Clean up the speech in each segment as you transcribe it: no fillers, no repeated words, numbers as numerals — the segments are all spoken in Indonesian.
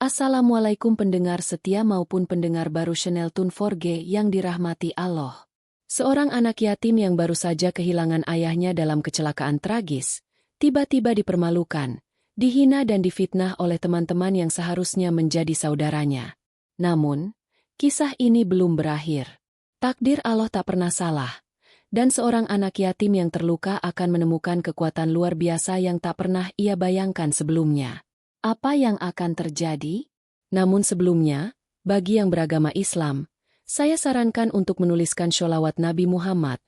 Assalamualaikum pendengar setia maupun pendengar baru channel Tun 4G yang dirahmati Allah. Seorang anak yatim yang baru saja kehilangan ayahnya dalam kecelakaan tragis, tiba-tiba dipermalukan, dihina dan difitnah oleh teman-teman yang seharusnya menjadi saudaranya. Namun, kisah ini belum berakhir. Takdir Allah tak pernah salah, dan seorang anak yatim yang terluka akan menemukan kekuatan luar biasa yang tak pernah ia bayangkan sebelumnya. Apa yang akan terjadi? Namun sebelumnya, bagi yang beragama Islam, saya sarankan untuk menuliskan sholawat Nabi Muhammad,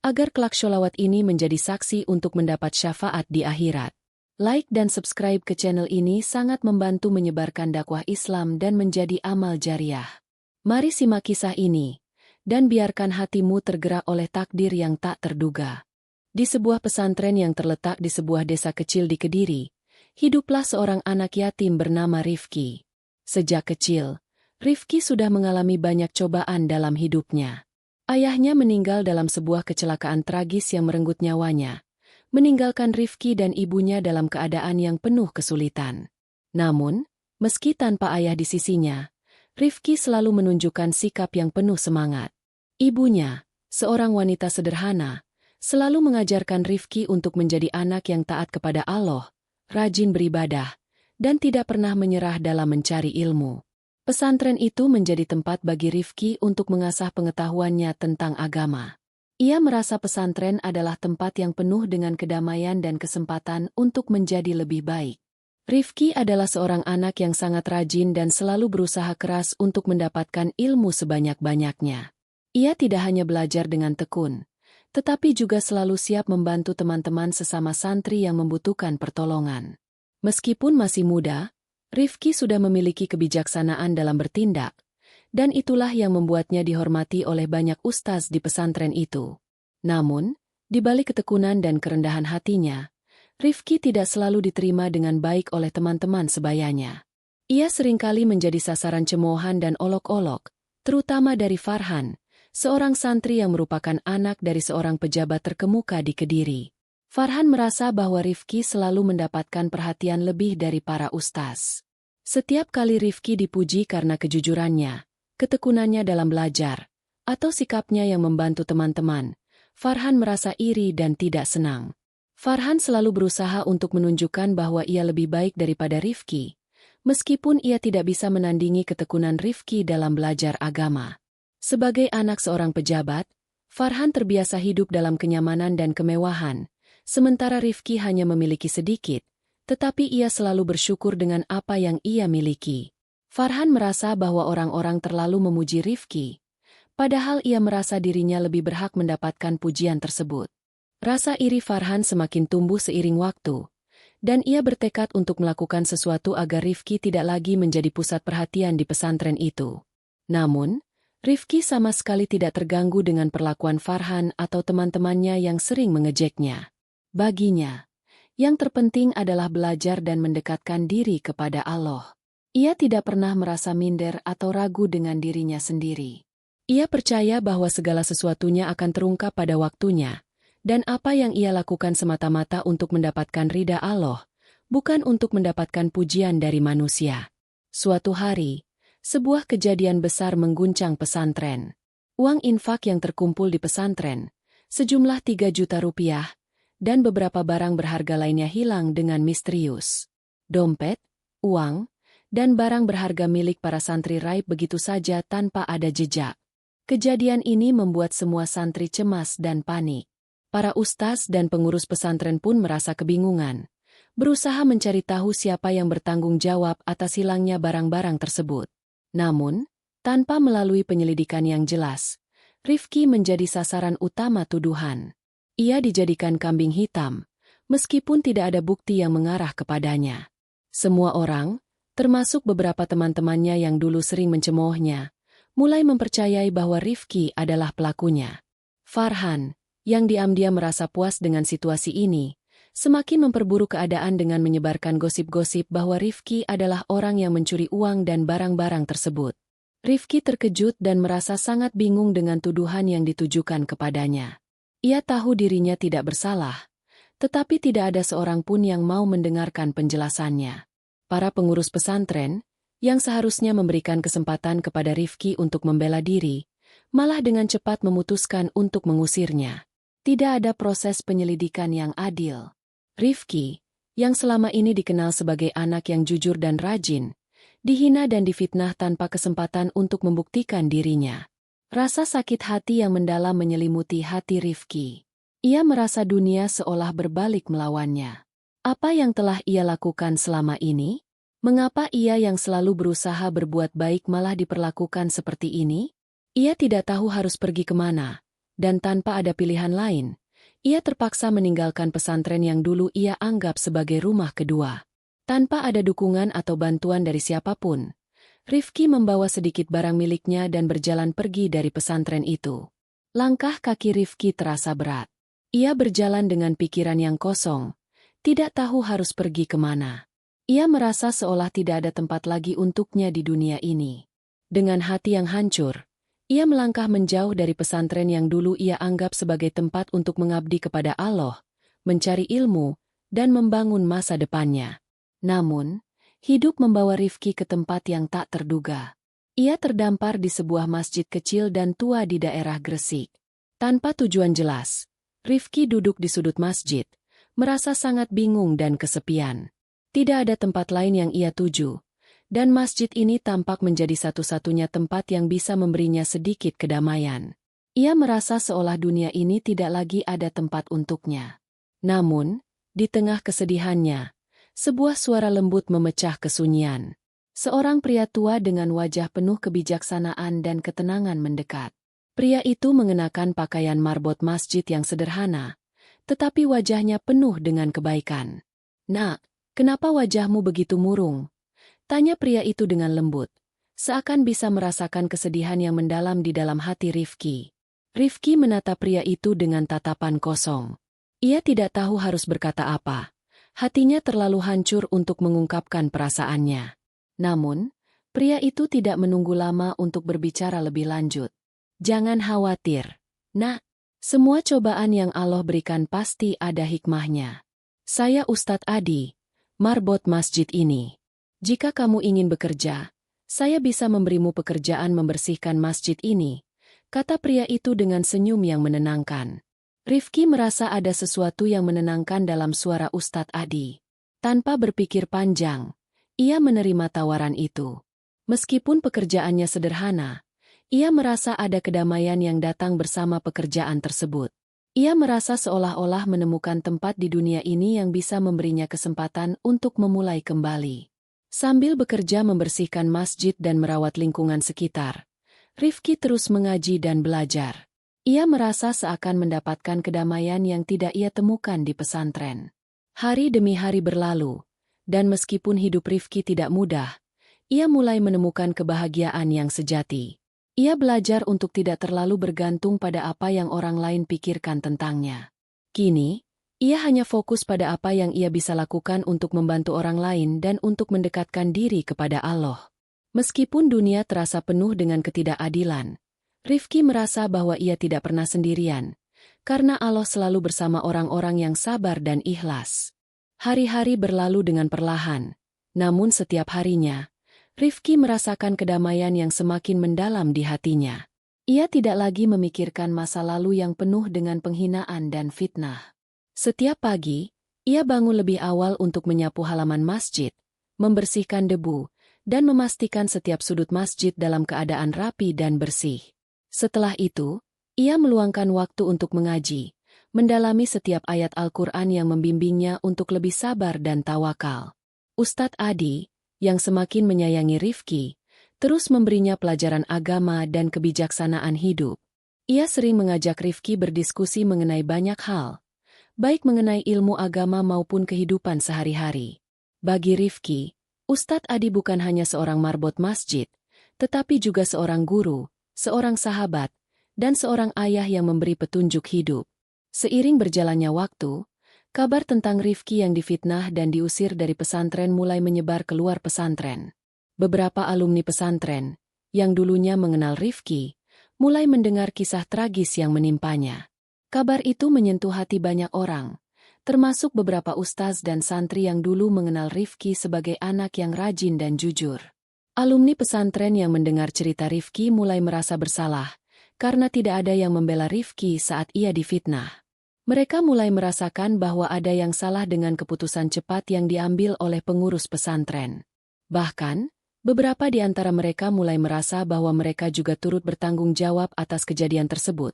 agar kelak sholawat ini menjadi saksi untuk mendapat syafaat di akhirat. Like dan subscribe ke channel ini sangat membantu menyebarkan dakwah Islam dan menjadi amal jariah. Mari simak kisah ini, dan biarkan hatimu tergerak oleh takdir yang tak terduga. Di sebuah pesantren yang terletak di sebuah desa kecil di Kediri, hiduplah seorang anak yatim bernama Rifki. Sejak kecil, Rifki sudah mengalami banyak cobaan dalam hidupnya. Ayahnya meninggal dalam sebuah kecelakaan tragis yang merenggut nyawanya, meninggalkan Rifki dan ibunya dalam keadaan yang penuh kesulitan. Namun, meski tanpa ayah di sisinya, Rifki selalu menunjukkan sikap yang penuh semangat. Ibunya, seorang wanita sederhana, selalu mengajarkan Rifki untuk menjadi anak yang taat kepada Allah, rajin beribadah, dan tidak pernah menyerah dalam mencari ilmu. Pesantren itu menjadi tempat bagi Rifki untuk mengasah pengetahuannya tentang agama. Ia merasa pesantren adalah tempat yang penuh dengan kedamaian dan kesempatan untuk menjadi lebih baik. Rifki adalah seorang anak yang sangat rajin dan selalu berusaha keras untuk mendapatkan ilmu sebanyak-banyaknya. Ia tidak hanya belajar dengan tekun, tetapi juga selalu siap membantu teman-teman sesama santri yang membutuhkan pertolongan. Meskipun masih muda, Rifki sudah memiliki kebijaksanaan dalam bertindak, dan itulah yang membuatnya dihormati oleh banyak ustaz di pesantren itu. Namun, di balik ketekunan dan kerendahan hatinya, Rifki tidak selalu diterima dengan baik oleh teman-teman sebayanya. Ia seringkali menjadi sasaran cemoohan dan olok-olok, terutama dari Farhan, seorang santri yang merupakan anak dari seorang pejabat terkemuka di Kediri. Farhan merasa bahwa Rifki selalu mendapatkan perhatian lebih dari para ustaz. Setiap kali Rifki dipuji karena kejujurannya, ketekunannya dalam belajar, atau sikapnya yang membantu teman-teman, Farhan merasa iri dan tidak senang. Farhan selalu berusaha untuk menunjukkan bahwa ia lebih baik daripada Rifki, meskipun ia tidak bisa menandingi ketekunan Rifki dalam belajar agama. Sebagai anak seorang pejabat, Farhan terbiasa hidup dalam kenyamanan dan kemewahan, sementara Rifki hanya memiliki sedikit, tetapi ia selalu bersyukur dengan apa yang ia miliki. Farhan merasa bahwa orang-orang terlalu memuji Rifki, padahal ia merasa dirinya lebih berhak mendapatkan pujian tersebut. Rasa iri Farhan semakin tumbuh seiring waktu, dan ia bertekad untuk melakukan sesuatu agar Rifki tidak lagi menjadi pusat perhatian di pesantren itu. Namun, Rifki sama sekali tidak terganggu dengan perlakuan Farhan atau teman-temannya yang sering mengejeknya. Baginya, yang terpenting adalah belajar dan mendekatkan diri kepada Allah. Ia tidak pernah merasa minder atau ragu dengan dirinya sendiri. Ia percaya bahwa segala sesuatunya akan terungkap pada waktunya, dan apa yang ia lakukan semata-mata untuk mendapatkan ridha Allah, bukan untuk mendapatkan pujian dari manusia. Suatu hari, sebuah kejadian besar mengguncang pesantren. Uang infak yang terkumpul di pesantren, sejumlah 3 juta rupiah, dan beberapa barang berharga lainnya hilang dengan misterius. Dompet, uang, dan barang berharga milik para santri raib begitu saja tanpa ada jejak. Kejadian ini membuat semua santri cemas dan panik. Para ustaz dan pengurus pesantren pun merasa kebingungan, berusaha mencari tahu siapa yang bertanggung jawab atas hilangnya barang-barang tersebut. Namun, tanpa melalui penyelidikan yang jelas, Rifki menjadi sasaran utama tuduhan. Ia dijadikan kambing hitam, meskipun tidak ada bukti yang mengarah kepadanya. Semua orang, termasuk beberapa teman-temannya yang dulu sering mencemoohnya, mulai mempercayai bahwa Rifki adalah pelakunya. Farhan, yang diam-diam merasa puas dengan situasi ini, semakin memperburuk keadaan dengan menyebarkan gosip-gosip bahwa Rifki adalah orang yang mencuri uang dan barang-barang tersebut. Rifki terkejut dan merasa sangat bingung dengan tuduhan yang ditujukan kepadanya. Ia tahu dirinya tidak bersalah, tetapi tidak ada seorang pun yang mau mendengarkan penjelasannya. Para pengurus pesantren, yang seharusnya memberikan kesempatan kepada Rifki untuk membela diri, malah dengan cepat memutuskan untuk mengusirnya. Tidak ada proses penyelidikan yang adil. Rifki, yang selama ini dikenal sebagai anak yang jujur dan rajin, dihina dan difitnah tanpa kesempatan untuk membuktikan dirinya. Rasa sakit hati yang mendalam menyelimuti hati Rifki. Ia merasa dunia seolah berbalik melawannya. Apa yang telah ia lakukan selama ini? Mengapa ia yang selalu berusaha berbuat baik malah diperlakukan seperti ini? Ia tidak tahu harus pergi kemana, dan tanpa ada pilihan lain, ia terpaksa meninggalkan pesantren yang dulu ia anggap sebagai rumah kedua. Tanpa ada dukungan atau bantuan dari siapapun, Rifki membawa sedikit barang miliknya dan berjalan pergi dari pesantren itu. Langkah kaki Rifki terasa berat. Ia berjalan dengan pikiran yang kosong, tidak tahu harus pergi kemana. Ia merasa seolah tidak ada tempat lagi untuknya di dunia ini. Dengan hati yang hancur, ia melangkah menjauh dari pesantren yang dulu ia anggap sebagai tempat untuk mengabdi kepada Allah, mencari ilmu, dan membangun masa depannya. Namun, hidup membawa Rifki ke tempat yang tak terduga. Ia terdampar di sebuah masjid kecil dan tua di daerah Gresik. Tanpa tujuan jelas, Rifki duduk di sudut masjid, merasa sangat bingung dan kesepian. Tidak ada tempat lain yang ia tuju, dan masjid ini tampak menjadi satu-satunya tempat yang bisa memberinya sedikit kedamaian. Ia merasa seolah dunia ini tidak lagi ada tempat untuknya. Namun, di tengah kesedihannya, sebuah suara lembut memecah kesunyian. Seorang pria tua dengan wajah penuh kebijaksanaan dan ketenangan mendekat. Pria itu mengenakan pakaian marbot masjid yang sederhana, tetapi wajahnya penuh dengan kebaikan. "Nak, kenapa wajahmu begitu murung?" tanya pria itu dengan lembut, seakan bisa merasakan kesedihan yang mendalam di dalam hati Rifki. Rifki menatap pria itu dengan tatapan kosong. Ia tidak tahu harus berkata apa. Hatinya terlalu hancur untuk mengungkapkan perasaannya. Namun, pria itu tidak menunggu lama untuk berbicara lebih lanjut. "Jangan khawatir, Nak. Semua cobaan yang Allah berikan pasti ada hikmahnya. Saya Ustadz Adi, marbot masjid ini. Jika kamu ingin bekerja, saya bisa memberimu pekerjaan membersihkan masjid ini," kata pria itu dengan senyum yang menenangkan. Rifki merasa ada sesuatu yang menenangkan dalam suara Ustadz Adi. Tanpa berpikir panjang, ia menerima tawaran itu. Meskipun pekerjaannya sederhana, ia merasa ada kedamaian yang datang bersama pekerjaan tersebut. Ia merasa seolah-olah menemukan tempat di dunia ini yang bisa memberinya kesempatan untuk memulai kembali. Sambil bekerja membersihkan masjid dan merawat lingkungan sekitar, Rifki terus mengaji dan belajar. Ia merasa seakan mendapatkan kedamaian yang tidak ia temukan di pesantren. Hari demi hari berlalu, dan meskipun hidup Rifki tidak mudah, ia mulai menemukan kebahagiaan yang sejati. Ia belajar untuk tidak terlalu bergantung pada apa yang orang lain pikirkan tentangnya. Kini, ia hanya fokus pada apa yang ia bisa lakukan untuk membantu orang lain dan untuk mendekatkan diri kepada Allah. Meskipun dunia terasa penuh dengan ketidakadilan, Rifki merasa bahwa ia tidak pernah sendirian, karena Allah selalu bersama orang-orang yang sabar dan ikhlas. Hari-hari berlalu dengan perlahan, namun setiap harinya, Rifki merasakan kedamaian yang semakin mendalam di hatinya. Ia tidak lagi memikirkan masa lalu yang penuh dengan penghinaan dan fitnah. Setiap pagi, ia bangun lebih awal untuk menyapu halaman masjid, membersihkan debu, dan memastikan setiap sudut masjid dalam keadaan rapi dan bersih. Setelah itu, ia meluangkan waktu untuk mengaji, mendalami setiap ayat Al-Quran yang membimbingnya untuk lebih sabar dan tawakal. Ustadz Adi, yang semakin menyayangi Rifki, terus memberinya pelajaran agama dan kebijaksanaan hidup. Ia sering mengajak Rifki berdiskusi mengenai banyak hal, baik mengenai ilmu agama maupun kehidupan sehari-hari. Bagi Rifki, Ustadz Adi bukan hanya seorang marbot masjid, tetapi juga seorang guru, seorang sahabat, dan seorang ayah yang memberi petunjuk hidup. Seiring berjalannya waktu, kabar tentang Rifki yang difitnah dan diusir dari pesantren mulai menyebar keluar pesantren. Beberapa alumni pesantren, yang dulunya mengenal Rifki, mulai mendengar kisah tragis yang menimpanya. Kabar itu menyentuh hati banyak orang, termasuk beberapa ustaz dan santri yang dulu mengenal Rifki sebagai anak yang rajin dan jujur. Alumni pesantren yang mendengar cerita Rifki mulai merasa bersalah, karena tidak ada yang membela Rifki saat ia difitnah. Mereka mulai merasakan bahwa ada yang salah dengan keputusan cepat yang diambil oleh pengurus pesantren. Bahkan, beberapa di antara mereka mulai merasa bahwa mereka juga turut bertanggung jawab atas kejadian tersebut,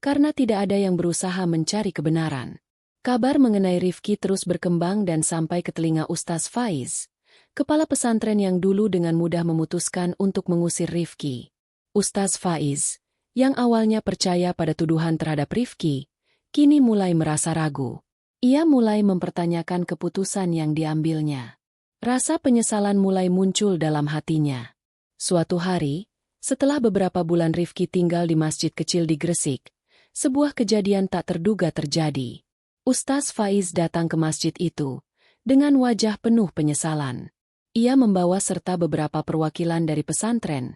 karena tidak ada yang berusaha mencari kebenaran. Kabar mengenai Rifki terus berkembang dan sampai ke telinga Ustaz Faiz, kepala pesantren yang dulu dengan mudah memutuskan untuk mengusir Rifki. Ustaz Faiz, yang awalnya percaya pada tuduhan terhadap Rifki, kini mulai merasa ragu. Ia mulai mempertanyakan keputusan yang diambilnya. Rasa penyesalan mulai muncul dalam hatinya. Suatu hari, setelah beberapa bulan Rifki tinggal di masjid kecil di Gresik, sebuah kejadian tak terduga terjadi. Ustaz Faiz datang ke masjid itu dengan wajah penuh penyesalan. Ia membawa serta beberapa perwakilan dari pesantren,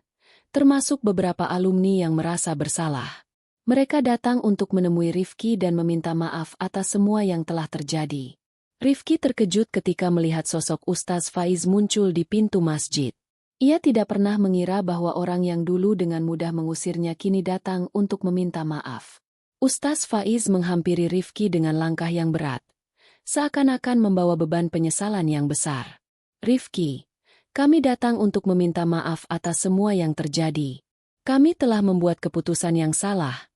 termasuk beberapa alumni yang merasa bersalah. Mereka datang untuk menemui Rifki dan meminta maaf atas semua yang telah terjadi. Rifki terkejut ketika melihat sosok Ustaz Faiz muncul di pintu masjid. Ia tidak pernah mengira bahwa orang yang dulu dengan mudah mengusirnya kini datang untuk meminta maaf. Ustaz Faiz menghampiri Rifki dengan langkah yang berat, seakan-akan membawa beban penyesalan yang besar. Rifki, kami datang untuk meminta maaf atas semua yang terjadi. Kami telah membuat keputusan yang salah,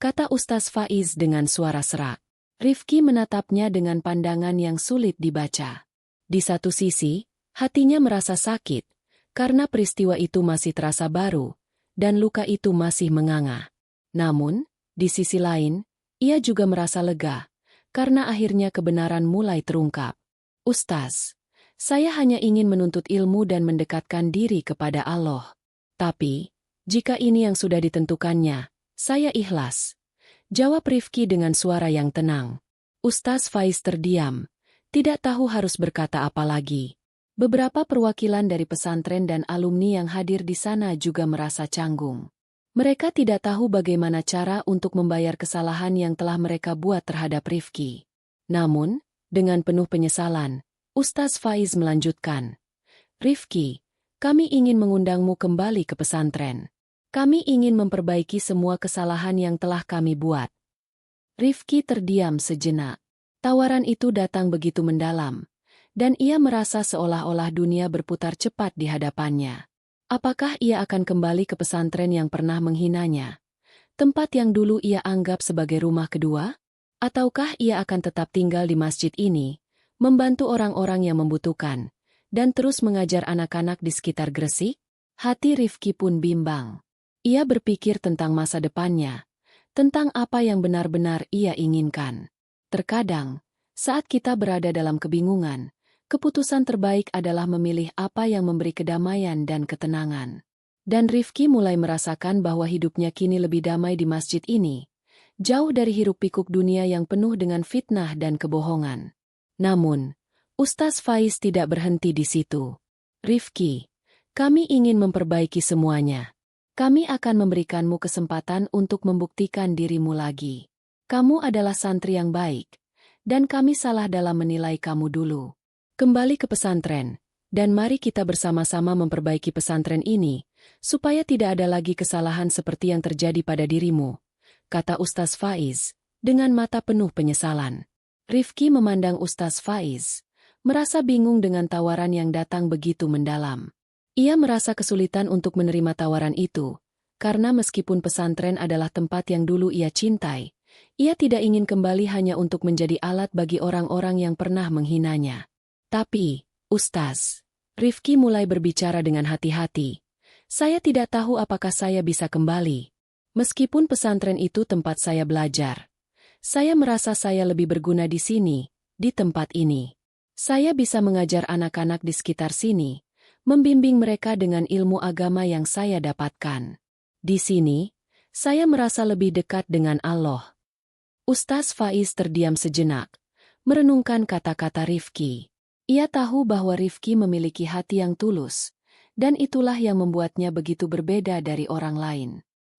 kata Ustaz Faiz dengan suara serak. Rifki menatapnya dengan pandangan yang sulit dibaca. Di satu sisi, hatinya merasa sakit, karena peristiwa itu masih terasa baru, dan luka itu masih menganga. Namun, di sisi lain, ia juga merasa lega, karena akhirnya kebenaran mulai terungkap. Ustaz, saya hanya ingin menuntut ilmu dan mendekatkan diri kepada Allah. Tapi, jika ini yang sudah ditentukannya, saya ikhlas. Jawab Rifki dengan suara yang tenang. Ustaz Faiz terdiam, tidak tahu harus berkata apa lagi. Beberapa perwakilan dari pesantren dan alumni yang hadir di sana juga merasa canggung. Mereka tidak tahu bagaimana cara untuk membayar kesalahan yang telah mereka buat terhadap Rifki. Namun, dengan penuh penyesalan, Ustaz Faiz melanjutkan. Rifki, kami ingin mengundangmu kembali ke pesantren. Kami ingin memperbaiki semua kesalahan yang telah kami buat. Rifki terdiam sejenak. Tawaran itu datang begitu mendalam, dan ia merasa seolah-olah dunia berputar cepat di hadapannya. Apakah ia akan kembali ke pesantren yang pernah menghinanya? Tempat yang dulu ia anggap sebagai rumah kedua? Ataukah ia akan tetap tinggal di masjid ini, membantu orang-orang yang membutuhkan, dan terus mengajar anak-anak di sekitar Gresik? Hati Rifki pun bimbang. Ia berpikir tentang masa depannya, tentang apa yang benar-benar ia inginkan. Terkadang, saat kita berada dalam kebingungan, keputusan terbaik adalah memilih apa yang memberi kedamaian dan ketenangan. Dan Rifki mulai merasakan bahwa hidupnya kini lebih damai di masjid ini, jauh dari hiruk-pikuk dunia yang penuh dengan fitnah dan kebohongan. Namun, Ustaz Faiz tidak berhenti di situ. Rifki, kami ingin memperbaiki semuanya. Kami akan memberikanmu kesempatan untuk membuktikan dirimu lagi. Kamu adalah santri yang baik, dan kami salah dalam menilai kamu dulu. Kembali ke pesantren, dan mari kita bersama-sama memperbaiki pesantren ini, supaya tidak ada lagi kesalahan seperti yang terjadi pada dirimu, kata Ustaz Faiz, dengan mata penuh penyesalan. Rifki memandang Ustaz Faiz, merasa bingung dengan tawaran yang datang begitu mendalam. Ia merasa kesulitan untuk menerima tawaran itu, karena meskipun pesantren adalah tempat yang dulu ia cintai, ia tidak ingin kembali hanya untuk menjadi alat bagi orang-orang yang pernah menghinanya. Tapi, Ustaz, Rifki mulai berbicara dengan hati-hati. Saya tidak tahu apakah saya bisa kembali. Meskipun pesantren itu tempat saya belajar, saya merasa saya lebih berguna di sini, di tempat ini. Saya bisa mengajar anak-anak di sekitar sini, membimbing mereka dengan ilmu agama yang saya dapatkan. Di sini, saya merasa lebih dekat dengan Allah. Ustaz Faiz terdiam sejenak, merenungkan kata-kata Rifki. Ia tahu bahwa Rifki memiliki hati yang tulus, dan itulah yang membuatnya begitu berbeda dari orang lain.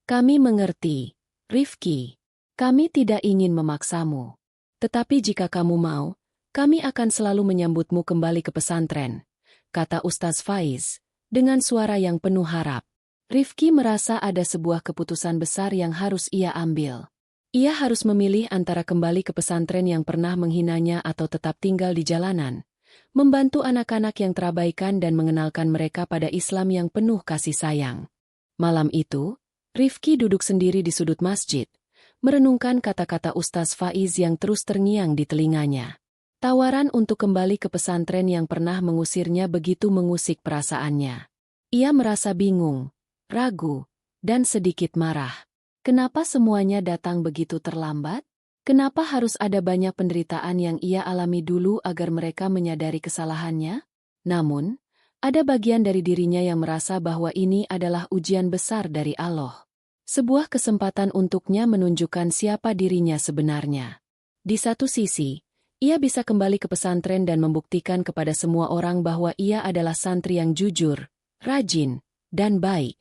Kami mengerti, Rifki. Kami tidak ingin memaksamu. Tetapi jika kamu mau, kami akan selalu menyambutmu kembali ke pesantren, kata Ustaz Faiz, dengan suara yang penuh harap. Rifki merasa ada sebuah keputusan besar yang harus ia ambil. Ia harus memilih antara kembali ke pesantren yang pernah menghinanya atau tetap tinggal di jalanan, membantu anak-anak yang terabaikan dan mengenalkan mereka pada Islam yang penuh kasih sayang. Malam itu, Rifki duduk sendiri di sudut masjid, merenungkan kata-kata Ustaz Faiz yang terus terngiang di telinganya. Tawaran untuk kembali ke pesantren yang pernah mengusirnya begitu mengusik perasaannya. Ia merasa bingung, ragu, dan sedikit marah. Kenapa semuanya datang begitu terlambat? Kenapa harus ada banyak penderitaan yang ia alami dulu agar mereka menyadari kesalahannya? Namun, ada bagian dari dirinya yang merasa bahwa ini adalah ujian besar dari Allah. Sebuah kesempatan untuknya menunjukkan siapa dirinya sebenarnya. Di satu sisi, ia bisa kembali ke pesantren dan membuktikan kepada semua orang bahwa ia adalah santri yang jujur, rajin, dan baik.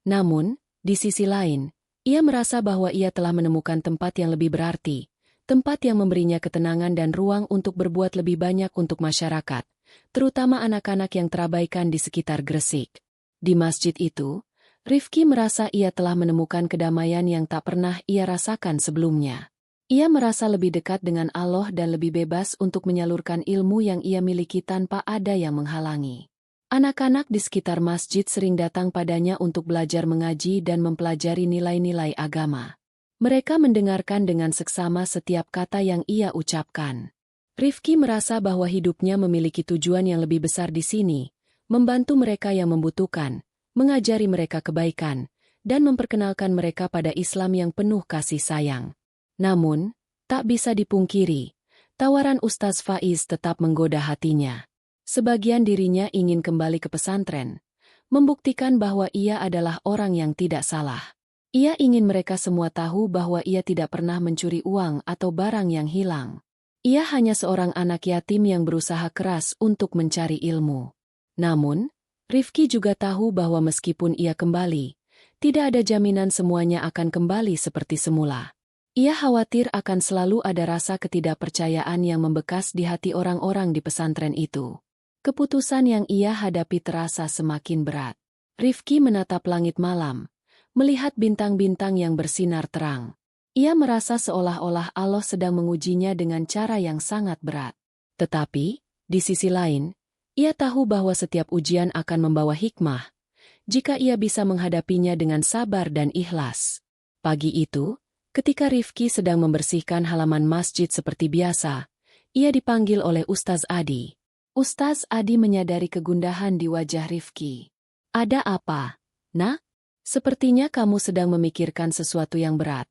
Namun, di sisi lain, ia merasa bahwa ia telah menemukan tempat yang lebih berarti, tempat yang memberinya ketenangan dan ruang untuk berbuat lebih banyak untuk masyarakat, terutama anak-anak yang terabaikan di sekitar Gresik. Di masjid itu, Rifki merasa ia telah menemukan kedamaian yang tak pernah ia rasakan sebelumnya. Ia merasa lebih dekat dengan Allah dan lebih bebas untuk menyalurkan ilmu yang ia miliki tanpa ada yang menghalangi. Anak-anak di sekitar masjid sering datang padanya untuk belajar mengaji dan mempelajari nilai-nilai agama. Mereka mendengarkan dengan seksama setiap kata yang ia ucapkan. Rifki merasa bahwa hidupnya memiliki tujuan yang lebih besar di sini, membantu mereka yang membutuhkan, mengajari mereka kebaikan, dan memperkenalkan mereka pada Islam yang penuh kasih sayang. Namun, tak bisa dipungkiri, tawaran Ustaz Faiz tetap menggoda hatinya. Sebagian dirinya ingin kembali ke pesantren, membuktikan bahwa ia adalah orang yang tidak salah. Ia ingin mereka semua tahu bahwa ia tidak pernah mencuri uang atau barang yang hilang. Ia hanya seorang anak yatim yang berusaha keras untuk mencari ilmu. Namun, Rifki juga tahu bahwa meskipun ia kembali, tidak ada jaminan semuanya akan kembali seperti semula. Ia khawatir akan selalu ada rasa ketidakpercayaan yang membekas di hati orang-orang di pesantren itu. Keputusan yang ia hadapi terasa semakin berat. Rifki menatap langit malam, melihat bintang-bintang yang bersinar terang. Ia merasa seolah-olah Allah sedang mengujinya dengan cara yang sangat berat. Tetapi, di sisi lain, ia tahu bahwa setiap ujian akan membawa hikmah, jika ia bisa menghadapinya dengan sabar dan ikhlas. Pagi itu, ketika Rifki sedang membersihkan halaman masjid seperti biasa, ia dipanggil oleh Ustaz Adi. Ustaz Adi menyadari kegundahan di wajah Rifki. Ada apa, Nak? Sepertinya kamu sedang memikirkan sesuatu yang berat.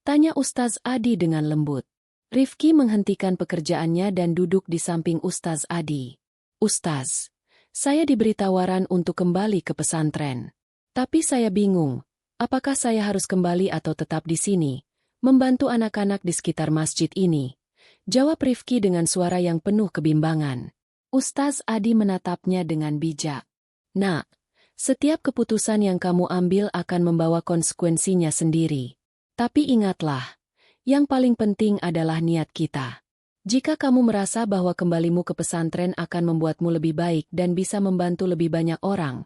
Tanya Ustaz Adi dengan lembut. Rifki menghentikan pekerjaannya dan duduk di samping Ustaz Adi. Ustaz, saya diberi tawaran untuk kembali ke pesantren. Tapi saya bingung, apakah saya harus kembali atau tetap di sini, membantu anak-anak di sekitar masjid ini? Jawab Rifki dengan suara yang penuh kebimbangan. Ustaz Adi menatapnya dengan bijak. Nak, setiap keputusan yang kamu ambil akan membawa konsekuensinya sendiri. Tapi ingatlah, yang paling penting adalah niat kita. Jika kamu merasa bahwa kembalimu ke pesantren akan membuatmu lebih baik dan bisa membantu lebih banyak orang,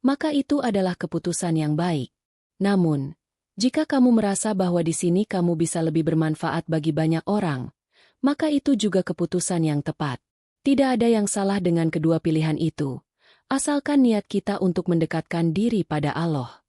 maka itu adalah keputusan yang baik. Namun, jika kamu merasa bahwa di sini kamu bisa lebih bermanfaat bagi banyak orang, maka itu juga keputusan yang tepat. Tidak ada yang salah dengan kedua pilihan itu, asalkan niat kita untuk mendekatkan diri pada Allah.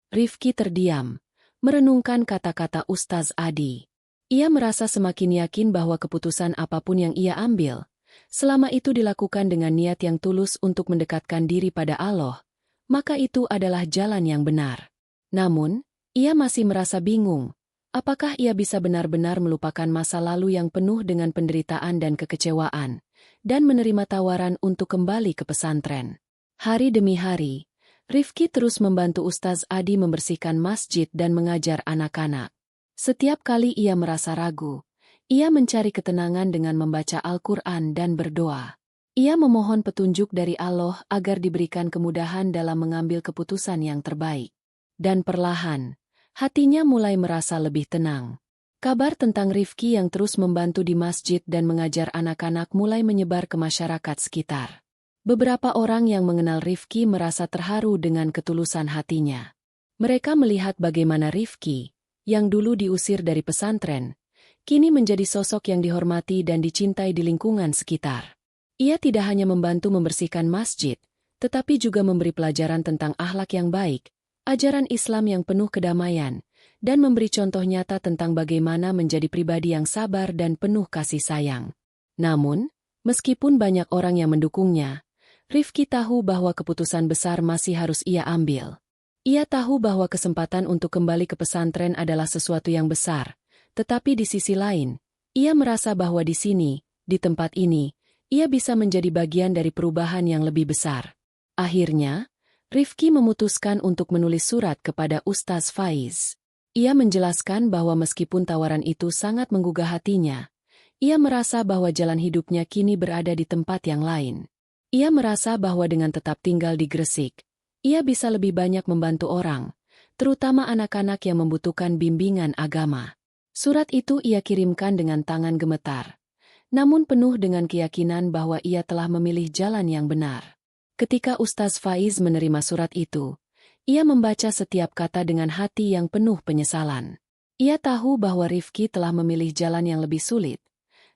Rifki terdiam, merenungkan kata-kata Ustaz Adi. Ia merasa semakin yakin bahwa keputusan apapun yang ia ambil, selama itu dilakukan dengan niat yang tulus untuk mendekatkan diri pada Allah, maka itu adalah jalan yang benar. Namun, ia masih merasa bingung, apakah ia bisa benar-benar melupakan masa lalu yang penuh dengan penderitaan dan kekecewaan, dan menerima tawaran untuk kembali ke pesantren. Hari demi hari, Rifki terus membantu Ustaz Adi membersihkan masjid dan mengajar anak-anak. Setiap kali ia merasa ragu, ia mencari ketenangan dengan membaca Al-Quran dan berdoa. Ia memohon petunjuk dari Allah agar diberikan kemudahan dalam mengambil keputusan yang terbaik. Dan perlahan, hatinya mulai merasa lebih tenang. Kabar tentang Rifki yang terus membantu di masjid dan mengajar anak-anak mulai menyebar ke masyarakat sekitar. Beberapa orang yang mengenal Rifki merasa terharu dengan ketulusan hatinya. Mereka melihat bagaimana Rifki, yang dulu diusir dari pesantren, kini menjadi sosok yang dihormati dan dicintai di lingkungan sekitar. Ia tidak hanya membantu membersihkan masjid, tetapi juga memberi pelajaran tentang akhlak yang baik, ajaran Islam yang penuh kedamaian, dan memberi contoh nyata tentang bagaimana menjadi pribadi yang sabar dan penuh kasih sayang. Namun, meskipun banyak orang yang mendukungnya, Rifki tahu bahwa keputusan besar masih harus ia ambil. Ia tahu bahwa kesempatan untuk kembali ke pesantren adalah sesuatu yang besar, tetapi di sisi lain, ia merasa bahwa di sini, di tempat ini, ia bisa menjadi bagian dari perubahan yang lebih besar. Akhirnya, Rifki memutuskan untuk menulis surat kepada Ustaz Faiz. Ia menjelaskan bahwa meskipun tawaran itu sangat menggugah hatinya, ia merasa bahwa jalan hidupnya kini berada di tempat yang lain. Ia merasa bahwa dengan tetap tinggal di Gresik, ia bisa lebih banyak membantu orang, terutama anak-anak yang membutuhkan bimbingan agama. Surat itu ia kirimkan dengan tangan gemetar, namun penuh dengan keyakinan bahwa ia telah memilih jalan yang benar. Ketika Ustaz Faiz menerima surat itu, ia membaca setiap kata dengan hati yang penuh penyesalan. Ia tahu bahwa Rifki telah memilih jalan yang lebih sulit,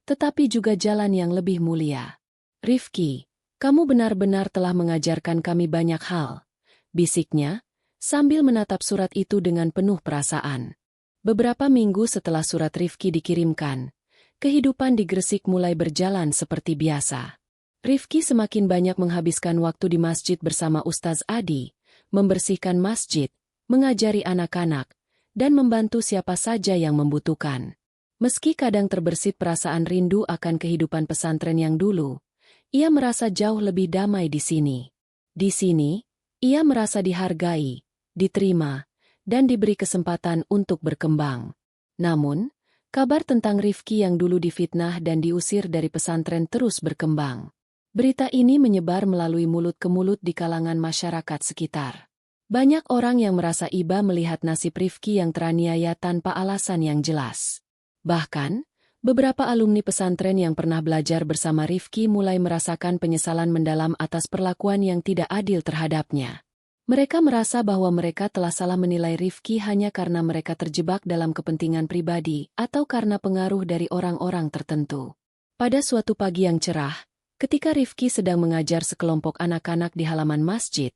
tetapi juga jalan yang lebih mulia. "Rifki, kamu benar-benar telah mengajarkan kami banyak hal," bisiknya, sambil menatap surat itu dengan penuh perasaan. Beberapa minggu setelah surat Rifki dikirimkan, kehidupan di Gresik mulai berjalan seperti biasa. Rifki semakin banyak menghabiskan waktu di masjid bersama Ustaz Adi, membersihkan masjid, mengajari anak-anak, dan membantu siapa saja yang membutuhkan. Meski kadang terbersit perasaan rindu akan kehidupan pesantren yang dulu, ia merasa jauh lebih damai di sini. Di sini, ia merasa dihargai, diterima, dan diberi kesempatan untuk berkembang. Namun, kabar tentang Rifki yang dulu difitnah dan diusir dari pesantren terus berkembang. Berita ini menyebar melalui mulut ke mulut di kalangan masyarakat sekitar. Banyak orang yang merasa iba melihat nasib Rifki yang teraniaya tanpa alasan yang jelas. Bahkan, beberapa alumni pesantren yang pernah belajar bersama Rifki mulai merasakan penyesalan mendalam atas perlakuan yang tidak adil terhadapnya. Mereka merasa bahwa mereka telah salah menilai Rifki hanya karena mereka terjebak dalam kepentingan pribadi atau karena pengaruh dari orang-orang tertentu. Pada suatu pagi yang cerah, ketika Rifki sedang mengajar sekelompok anak-anak di halaman masjid,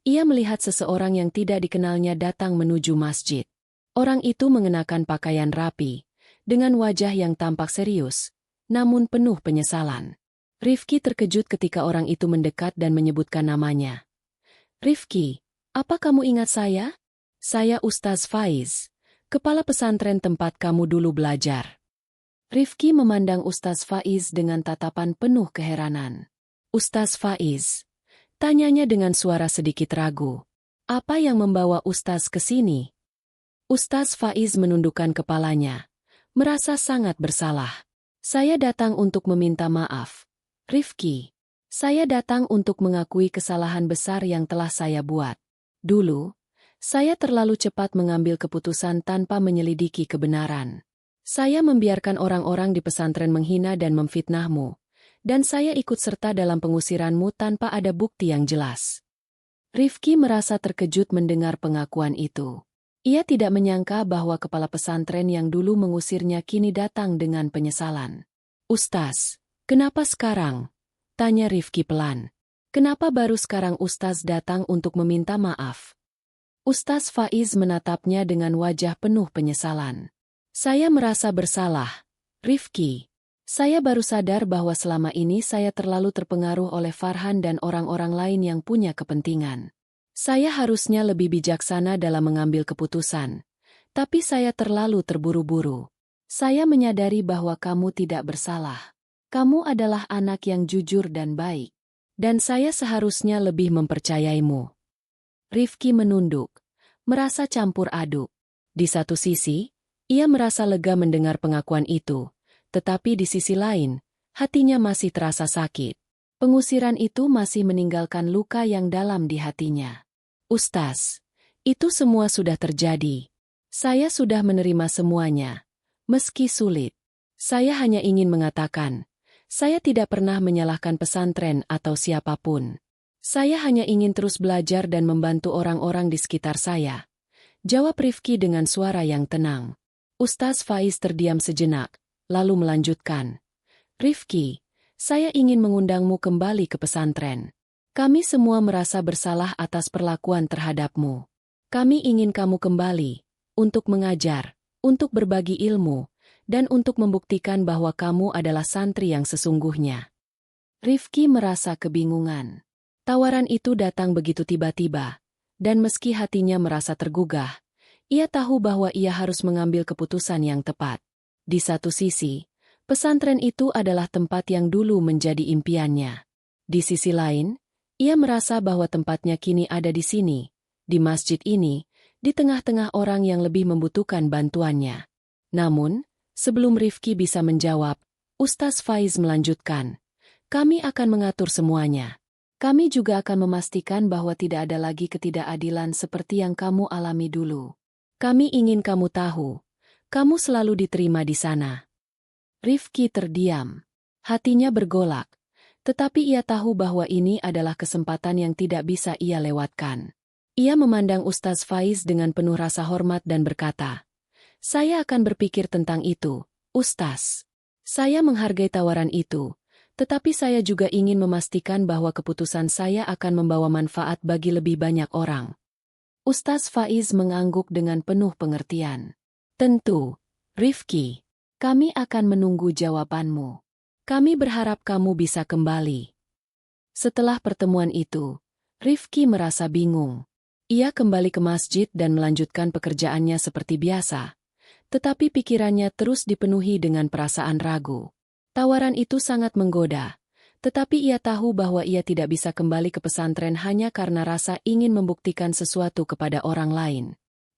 ia melihat seseorang yang tidak dikenalnya datang menuju masjid. Orang itu mengenakan pakaian rapi, dengan wajah yang tampak serius, namun penuh penyesalan. Rifki terkejut ketika orang itu mendekat dan menyebutkan namanya. "Rifki, apa kamu ingat saya? Saya Ustaz Faiz, kepala pesantren tempat kamu dulu belajar." Rifki memandang Ustaz Faiz dengan tatapan penuh keheranan. "Ustaz Faiz?" tanyanya dengan suara sedikit ragu. "Apa yang membawa Ustaz ke sini?" Ustaz Faiz menundukkan kepalanya, merasa sangat bersalah. "Saya datang untuk meminta maaf, Rifki. Saya datang untuk mengakui kesalahan besar yang telah saya buat. Dulu, saya terlalu cepat mengambil keputusan tanpa menyelidiki kebenaran. Saya membiarkan orang-orang di pesantren menghina dan memfitnahmu, dan saya ikut serta dalam pengusiranmu tanpa ada bukti yang jelas." Rifki merasa terkejut mendengar pengakuan itu. Ia tidak menyangka bahwa kepala pesantren yang dulu mengusirnya kini datang dengan penyesalan. "Ustaz, kenapa sekarang?" tanya Rifki pelan. "Kenapa baru sekarang Ustaz datang untuk meminta maaf?" Ustaz Faiz menatapnya dengan wajah penuh penyesalan. "Saya merasa bersalah, Rifki. Saya baru sadar bahwa selama ini saya terlalu terpengaruh oleh Farhan dan orang-orang lain yang punya kepentingan. Saya harusnya lebih bijaksana dalam mengambil keputusan, tapi saya terlalu terburu-buru. Saya menyadari bahwa kamu tidak bersalah. Kamu adalah anak yang jujur dan baik, dan saya seharusnya lebih mempercayaimu." Rifki menunduk, merasa campur aduk. Di satu sisi, ia merasa lega mendengar pengakuan itu, tetapi di sisi lain, hatinya masih terasa sakit. Pengusiran itu masih meninggalkan luka yang dalam di hatinya. "Ustaz, itu semua sudah terjadi. Saya sudah menerima semuanya. Meski sulit, saya hanya ingin mengatakan, Saya tidak pernah menyalahkan pesantren atau siapapun. Saya hanya ingin terus belajar dan membantu orang-orang di sekitar saya. Jawab Rifki dengan suara yang tenang. Ustaz Faiz terdiam sejenak, lalu melanjutkan. Rifki, saya ingin mengundangmu kembali ke pesantren. Kami semua merasa bersalah atas perlakuan terhadapmu. Kami ingin kamu kembali, untuk mengajar, untuk berbagi ilmu, dan untuk membuktikan bahwa kamu adalah santri yang sesungguhnya. Rifki merasa kebingungan. Tawaran itu datang begitu tiba-tiba, dan meski hatinya merasa tergugah, ia tahu bahwa ia harus mengambil keputusan yang tepat. Di satu sisi, pesantren itu adalah tempat yang dulu menjadi impiannya. Di sisi lain, ia merasa bahwa tempatnya kini ada di sini, di masjid ini, di tengah-tengah orang yang lebih membutuhkan bantuannya. Namun, sebelum Rifki bisa menjawab, Ustaz Faiz melanjutkan, kami akan mengatur semuanya. Kami juga akan memastikan bahwa tidak ada lagi ketidakadilan seperti yang kamu alami dulu. Kami ingin kamu tahu, kamu selalu diterima di sana. Rifki terdiam. Hatinya bergolak, tetapi ia tahu bahwa ini adalah kesempatan yang tidak bisa ia lewatkan. Ia memandang Ustaz Faiz dengan penuh rasa hormat dan berkata, saya akan berpikir tentang itu, Ustaz. Saya menghargai tawaran itu, tetapi saya juga ingin memastikan bahwa keputusan saya akan membawa manfaat bagi lebih banyak orang. Ustaz Faiz mengangguk dengan penuh pengertian. Tentu, Rifki, kami akan menunggu jawabanmu. Kami berharap kamu bisa kembali. Setelah pertemuan itu, Rifki merasa bingung. Ia kembali ke masjid dan melanjutkan pekerjaannya seperti biasa. Tetapi pikirannya terus dipenuhi dengan perasaan ragu. Tawaran itu sangat menggoda, tetapi ia tahu bahwa ia tidak bisa kembali ke pesantren hanya karena rasa ingin membuktikan sesuatu kepada orang lain.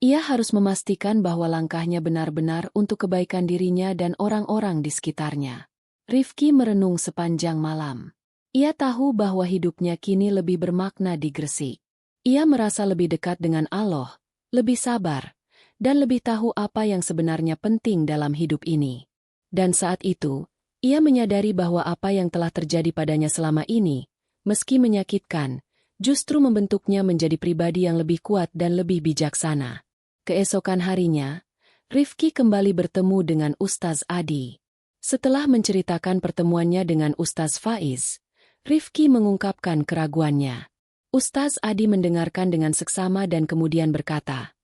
Ia harus memastikan bahwa langkahnya benar-benar untuk kebaikan dirinya dan orang-orang di sekitarnya. Rifki merenung sepanjang malam. Ia tahu bahwa hidupnya kini lebih bermakna di Gresik. Ia merasa lebih dekat dengan Allah, lebih sabar, dan lebih tahu apa yang sebenarnya penting dalam hidup ini. Dan saat itu, ia menyadari bahwa apa yang telah terjadi padanya selama ini, meski menyakitkan, justru membentuknya menjadi pribadi yang lebih kuat dan lebih bijaksana. Keesokan harinya, Rifki kembali bertemu dengan Ustaz Adi. Setelah menceritakan pertemuannya dengan Ustaz Faiz, Rifki mengungkapkan keraguannya. Ustaz Adi mendengarkan dengan seksama dan kemudian berkata,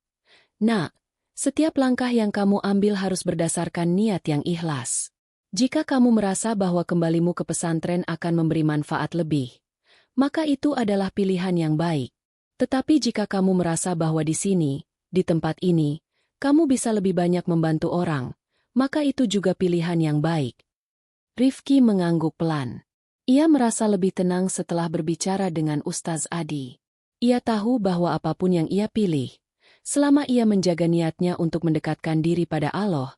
Nak, setiap langkah yang kamu ambil harus berdasarkan niat yang ikhlas. Jika kamu merasa bahwa kembalimu ke pesantren akan memberi manfaat lebih, maka itu adalah pilihan yang baik. Tetapi jika kamu merasa bahwa di sini, di tempat ini, kamu bisa lebih banyak membantu orang, maka itu juga pilihan yang baik. Rifki mengangguk pelan. Ia merasa lebih tenang setelah berbicara dengan Ustaz Adi. Ia tahu bahwa apapun yang ia pilih, selama ia menjaga niatnya untuk mendekatkan diri pada Allah,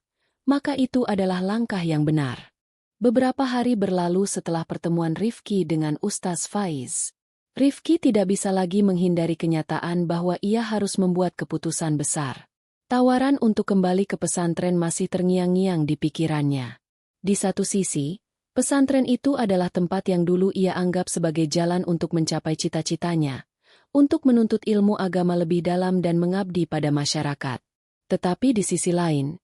maka itu adalah langkah yang benar. Beberapa hari berlalu setelah pertemuan Rifki dengan Ustaz Faiz. Rifki tidak bisa lagi menghindari kenyataan bahwa ia harus membuat keputusan besar. Tawaran untuk kembali ke pesantren masih terngiang-ngiang di pikirannya. Di satu sisi, pesantren itu adalah tempat yang dulu ia anggap sebagai jalan untuk mencapai cita-citanya, untuk menuntut ilmu agama lebih dalam dan mengabdi pada masyarakat. Tetapi di sisi lain,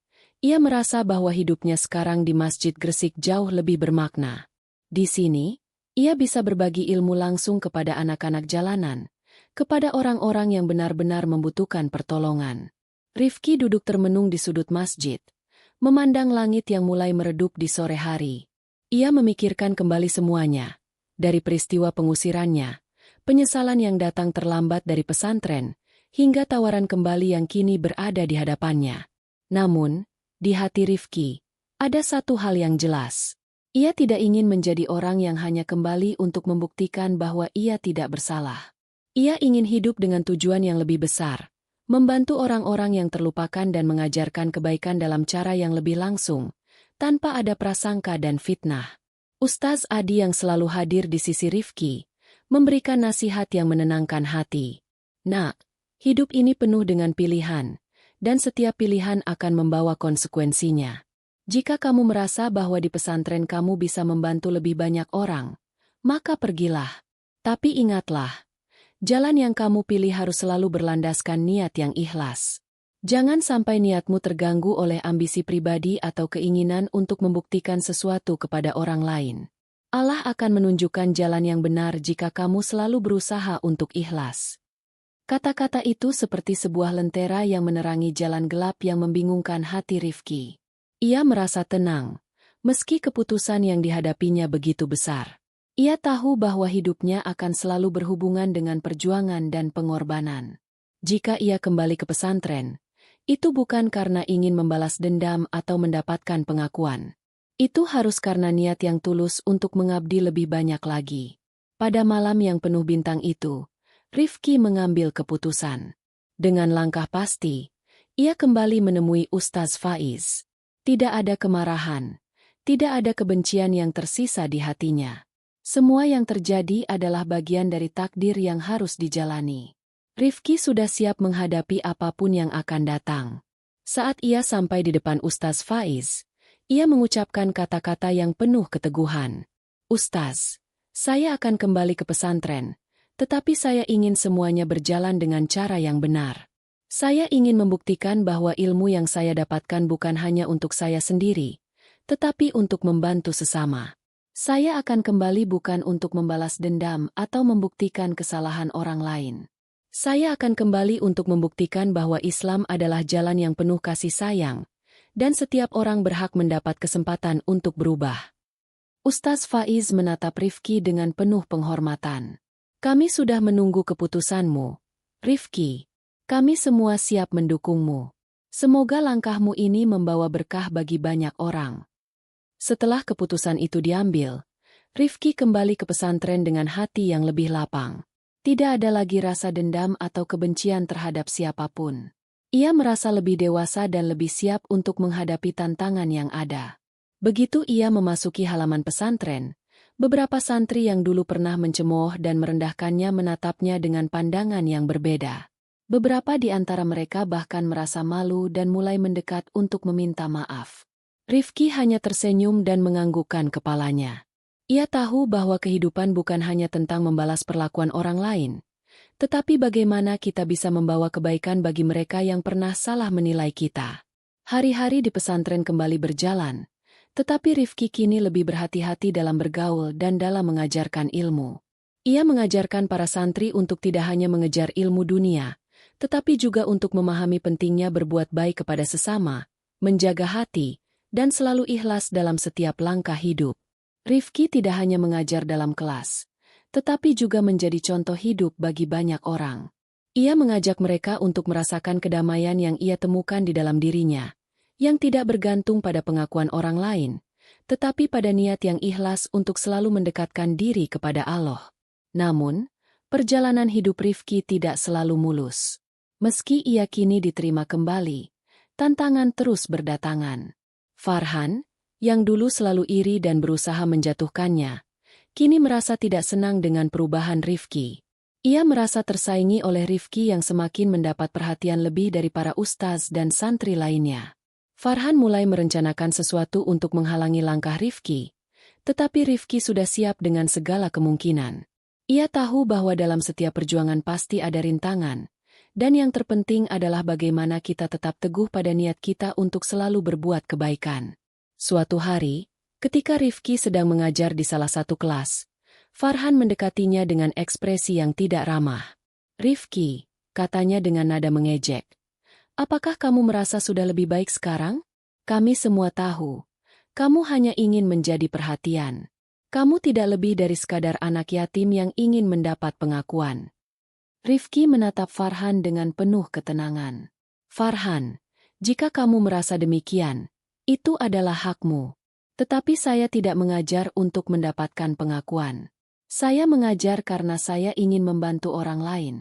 ia merasa bahwa hidupnya sekarang di Masjid Gresik jauh lebih bermakna. Di sini, ia bisa berbagi ilmu langsung kepada anak-anak jalanan, kepada orang-orang yang benar-benar membutuhkan pertolongan. Rifki duduk termenung di sudut masjid, memandang langit yang mulai meredup di sore hari. Ia memikirkan kembali semuanya, dari peristiwa pengusirannya, penyesalan yang datang terlambat dari pesantren, hingga tawaran kembali yang kini berada di hadapannya. Namun, di hati Rifki, ada satu hal yang jelas. Ia tidak ingin menjadi orang yang hanya kembali untuk membuktikan bahwa ia tidak bersalah. Ia ingin hidup dengan tujuan yang lebih besar, membantu orang-orang yang terlupakan dan mengajarkan kebaikan dalam cara yang lebih langsung, tanpa ada prasangka dan fitnah. Ustaz Adi yang selalu hadir di sisi Rifki, memberikan nasihat yang menenangkan hati. Nak, hidup ini penuh dengan pilihan, dan setiap pilihan akan membawa konsekuensinya. Jika kamu merasa bahwa di pesantren kamu bisa membantu lebih banyak orang, maka pergilah. Tapi ingatlah, jalan yang kamu pilih harus selalu berlandaskan niat yang ikhlas. Jangan sampai niatmu terganggu oleh ambisi pribadi atau keinginan untuk membuktikan sesuatu kepada orang lain. Allah akan menunjukkan jalan yang benar jika kamu selalu berusaha untuk ikhlas. Kata-kata itu seperti sebuah lentera yang menerangi jalan gelap yang membingungkan hati Rifki. Ia merasa tenang, meski keputusan yang dihadapinya begitu besar. Ia tahu bahwa hidupnya akan selalu berhubungan dengan perjuangan dan pengorbanan. Jika ia kembali ke pesantren, itu bukan karena ingin membalas dendam atau mendapatkan pengakuan. Itu harus karena niat yang tulus untuk mengabdi lebih banyak lagi. Pada malam yang penuh bintang itu, Rifki mengambil keputusan. Dengan langkah pasti, ia kembali menemui Ustaz Faiz. Tidak ada kemarahan, tidak ada kebencian yang tersisa di hatinya. Semua yang terjadi adalah bagian dari takdir yang harus dijalani. Rifki sudah siap menghadapi apapun yang akan datang. Saat ia sampai di depan Ustaz Faiz, ia mengucapkan kata-kata yang penuh keteguhan. Ustaz, saya akan kembali ke pesantren, tetapi saya ingin semuanya berjalan dengan cara yang benar. Saya ingin membuktikan bahwa ilmu yang saya dapatkan bukan hanya untuk saya sendiri, tetapi untuk membantu sesama. Saya akan kembali bukan untuk membalas dendam atau membuktikan kesalahan orang lain. Saya akan kembali untuk membuktikan bahwa Islam adalah jalan yang penuh kasih sayang, dan setiap orang berhak mendapat kesempatan untuk berubah. Ustaz Faiz menatap Rifki dengan penuh penghormatan. Kami sudah menunggu keputusanmu, Rifki. Kami semua siap mendukungmu. Semoga langkahmu ini membawa berkah bagi banyak orang. Setelah keputusan itu diambil, Rifki kembali ke pesantren dengan hati yang lebih lapang. Tidak ada lagi rasa dendam atau kebencian terhadap siapapun. Ia merasa lebih dewasa dan lebih siap untuk menghadapi tantangan yang ada. Begitu ia memasuki halaman pesantren, beberapa santri yang dulu pernah mencemooh dan merendahkannya menatapnya dengan pandangan yang berbeda. Beberapa di antara mereka bahkan merasa malu dan mulai mendekat untuk meminta maaf. Rifki hanya tersenyum dan menganggukkan kepalanya. Ia tahu bahwa kehidupan bukan hanya tentang membalas perlakuan orang lain, tetapi bagaimana kita bisa membawa kebaikan bagi mereka yang pernah salah menilai kita. Hari-hari di pesantren kembali berjalan, tetapi Rifki kini lebih berhati-hati dalam bergaul dan dalam mengajarkan ilmu. Ia mengajarkan para santri untuk tidak hanya mengejar ilmu dunia, tetapi juga untuk memahami pentingnya berbuat baik kepada sesama, menjaga hati, dan selalu ikhlas dalam setiap langkah hidup. Rifki tidak hanya mengajar dalam kelas, tetapi juga menjadi contoh hidup bagi banyak orang. Ia mengajak mereka untuk merasakan kedamaian yang ia temukan di dalam dirinya, yang tidak bergantung pada pengakuan orang lain, tetapi pada niat yang ikhlas untuk selalu mendekatkan diri kepada Allah. Namun, perjalanan hidup Rifki tidak selalu mulus. Meski ia kini diterima kembali, tantangan terus berdatangan. Farhan, yang dulu selalu iri dan berusaha menjatuhkannya, kini merasa tidak senang dengan perubahan Rifki. Ia merasa tersaingi oleh Rifki yang semakin mendapat perhatian lebih dari para ustaz dan santri lainnya. Farhan mulai merencanakan sesuatu untuk menghalangi langkah Rifki, tetapi Rifki sudah siap dengan segala kemungkinan. Ia tahu bahwa dalam setiap perjuangan pasti ada rintangan, dan yang terpenting adalah bagaimana kita tetap teguh pada niat kita untuk selalu berbuat kebaikan. Suatu hari, ketika Rifki sedang mengajar di salah satu kelas, Farhan mendekatinya dengan ekspresi yang tidak ramah. "Rifki," katanya dengan nada mengejek, "apakah kamu merasa sudah lebih baik sekarang? Kami semua tahu, kamu hanya ingin menjadi perhatian. Kamu tidak lebih dari sekadar anak yatim yang ingin mendapat pengakuan." Rifki menatap Farhan dengan penuh ketenangan. "Farhan, jika kamu merasa demikian, itu adalah hakmu. Tetapi saya tidak mengajar untuk mendapatkan pengakuan. Saya mengajar karena saya ingin membantu orang lain.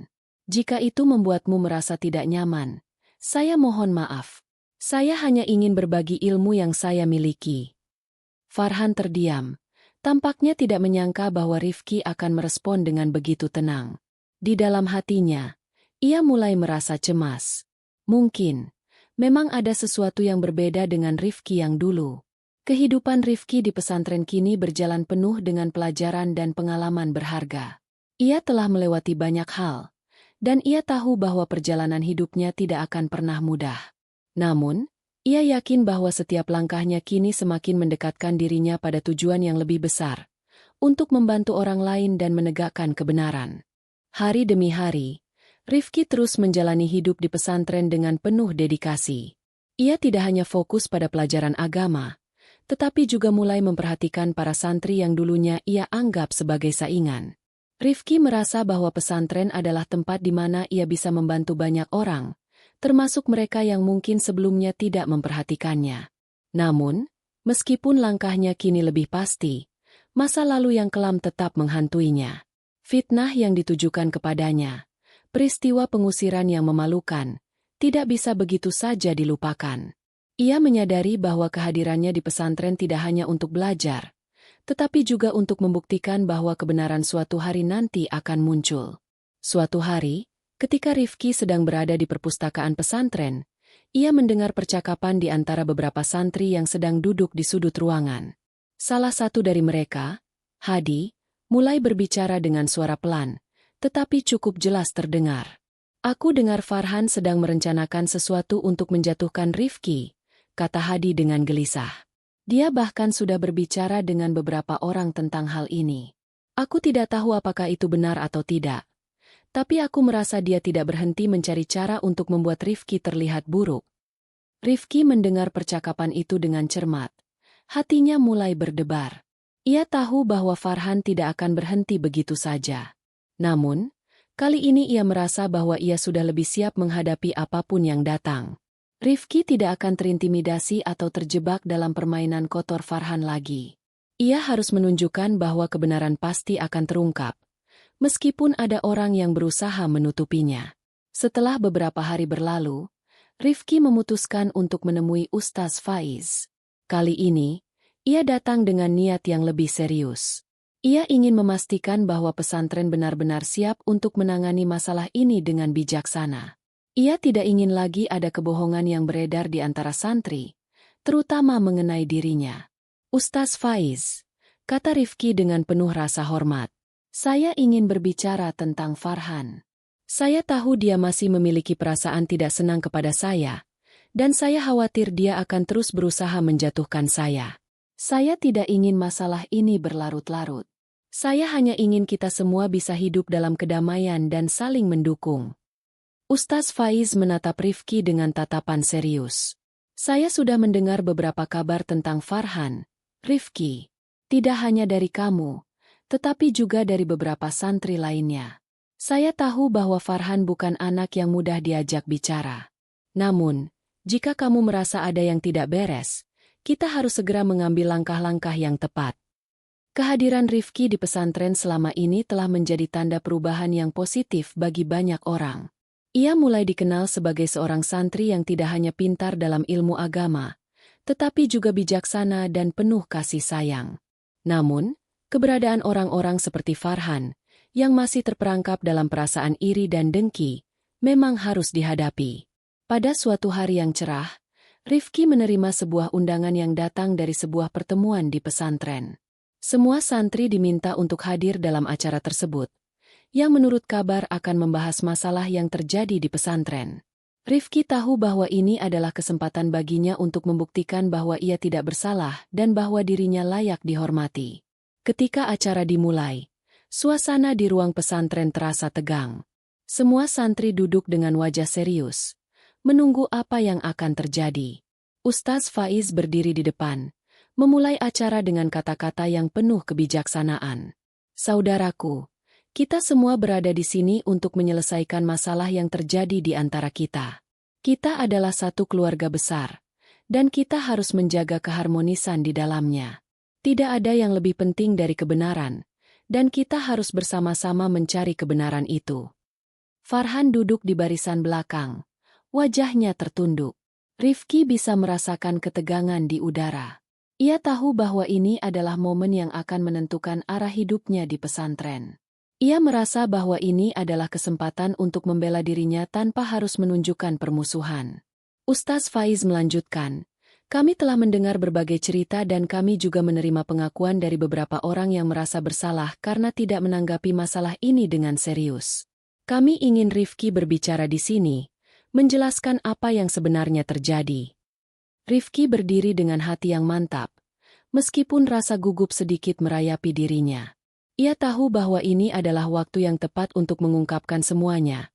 Jika itu membuatmu merasa tidak nyaman, saya mohon maaf. Saya hanya ingin berbagi ilmu yang saya miliki." Farhan terdiam. Tampaknya tidak menyangka bahwa Rifki akan merespon dengan begitu tenang. Di dalam hatinya, ia mulai merasa cemas. Mungkin, Memang ada sesuatu yang berbeda dengan Rifki yang dulu. Kehidupan Rifki di pesantren kini berjalan penuh dengan pelajaran dan pengalaman berharga. Ia telah melewati banyak hal, dan ia tahu bahwa perjalanan hidupnya tidak akan pernah mudah. Namun, ia yakin bahwa setiap langkahnya kini semakin mendekatkan dirinya pada tujuan yang lebih besar, untuk membantu orang lain dan menegakkan kebenaran. Hari demi hari, Rifki terus menjalani hidup di pesantren dengan penuh dedikasi. Ia tidak hanya fokus pada pelajaran agama, tetapi juga mulai memperhatikan para santri yang dulunya ia anggap sebagai saingan. Rifki merasa bahwa pesantren adalah tempat di mana ia bisa membantu banyak orang, termasuk mereka yang mungkin sebelumnya tidak memperhatikannya. Namun, meskipun langkahnya kini lebih pasti, masa lalu yang kelam tetap menghantuinya. Fitnah yang ditujukan kepadanya, peristiwa pengusiran yang memalukan, tidak bisa begitu saja dilupakan. Ia menyadari bahwa kehadirannya di pesantren tidak hanya untuk belajar, tetapi juga untuk membuktikan bahwa kebenaran suatu hari nanti akan muncul. Suatu hari, ketika Rifki sedang berada di perpustakaan pesantren, ia mendengar percakapan di antara beberapa santri yang sedang duduk di sudut ruangan. Salah satu dari mereka, Hadi, mulai berbicara dengan suara pelan, tetapi cukup jelas terdengar. "Aku dengar Farhan sedang merencanakan sesuatu untuk menjatuhkan Rifki," kata Hadi dengan gelisah. "Dia bahkan sudah berbicara dengan beberapa orang tentang hal ini. Aku tidak tahu apakah itu benar atau tidak. Tapi aku merasa dia tidak berhenti mencari cara untuk membuat Rifki terlihat buruk." Rifki mendengar percakapan itu dengan cermat. Hatinya mulai berdebar. Ia tahu bahwa Farhan tidak akan berhenti begitu saja. Namun, kali ini ia merasa bahwa ia sudah lebih siap menghadapi apapun yang datang. Rifki tidak akan terintimidasi atau terjebak dalam permainan kotor Farhan lagi. Ia harus menunjukkan bahwa kebenaran pasti akan terungkap, meskipun ada orang yang berusaha menutupinya. Setelah beberapa hari berlalu, Rifki memutuskan untuk menemui Ustaz Faiz. Kali ini, ia datang dengan niat yang lebih serius. Ia ingin memastikan bahwa pesantren benar-benar siap untuk menangani masalah ini dengan bijaksana. Ia tidak ingin lagi ada kebohongan yang beredar di antara santri, terutama mengenai dirinya. "Ustaz Faiz," kata Rifki dengan penuh rasa hormat, "saya ingin berbicara tentang Farhan. Saya tahu dia masih memiliki perasaan tidak senang kepada saya, dan saya khawatir dia akan terus berusaha menjatuhkan saya. Saya tidak ingin masalah ini berlarut-larut. Saya hanya ingin kita semua bisa hidup dalam kedamaian dan saling mendukung." Ustaz Faiz menatap Rifki dengan tatapan serius. "Saya sudah mendengar beberapa kabar tentang Farhan, Rifki. Tidak hanya dari kamu, tetapi juga dari beberapa santri lainnya. Saya tahu bahwa Farhan bukan anak yang mudah diajak bicara. Namun, jika kamu merasa ada yang tidak beres, kita harus segera mengambil langkah-langkah yang tepat." Kehadiran Rifki di pesantren selama ini telah menjadi tanda perubahan yang positif bagi banyak orang. Ia mulai dikenal sebagai seorang santri yang tidak hanya pintar dalam ilmu agama, tetapi juga bijaksana dan penuh kasih sayang. Namun, keberadaan orang-orang seperti Farhan, yang masih terperangkap dalam perasaan iri dan dengki, memang harus dihadapi. Pada suatu hari yang cerah, Rifki menerima sebuah undangan yang datang dari sebuah pertemuan di pesantren. Semua santri diminta untuk hadir dalam acara tersebut, yang menurut kabar akan membahas masalah yang terjadi di pesantren. Rifki tahu bahwa ini adalah kesempatan baginya untuk membuktikan bahwa ia tidak bersalah dan bahwa dirinya layak dihormati. Ketika acara dimulai, suasana di ruang pesantren terasa tegang. Semua santri duduk dengan wajah serius, menunggu apa yang akan terjadi. Ustaz Faiz berdiri di depan, memulai acara dengan kata-kata yang penuh kebijaksanaan. "Saudaraku, kita semua berada di sini untuk menyelesaikan masalah yang terjadi di antara kita. Kita adalah satu keluarga besar, dan kita harus menjaga keharmonisan di dalamnya. Tidak ada yang lebih penting dari kebenaran, dan kita harus bersama-sama mencari kebenaran itu." Farhan duduk di barisan belakang, wajahnya tertunduk. Rifki bisa merasakan ketegangan di udara. Ia tahu bahwa ini adalah momen yang akan menentukan arah hidupnya di pesantren. Ia merasa bahwa ini adalah kesempatan untuk membela dirinya tanpa harus menunjukkan permusuhan. Ustaz Faiz melanjutkan, kami telah mendengar berbagai cerita dan kami juga menerima pengakuan dari beberapa orang yang merasa bersalah karena tidak menanggapi masalah ini dengan serius. Kami ingin Rifki berbicara di sini, menjelaskan apa yang sebenarnya terjadi. Rifki berdiri dengan hati yang mantap, meskipun rasa gugup sedikit merayapi dirinya. Ia tahu bahwa ini adalah waktu yang tepat untuk mengungkapkan semuanya,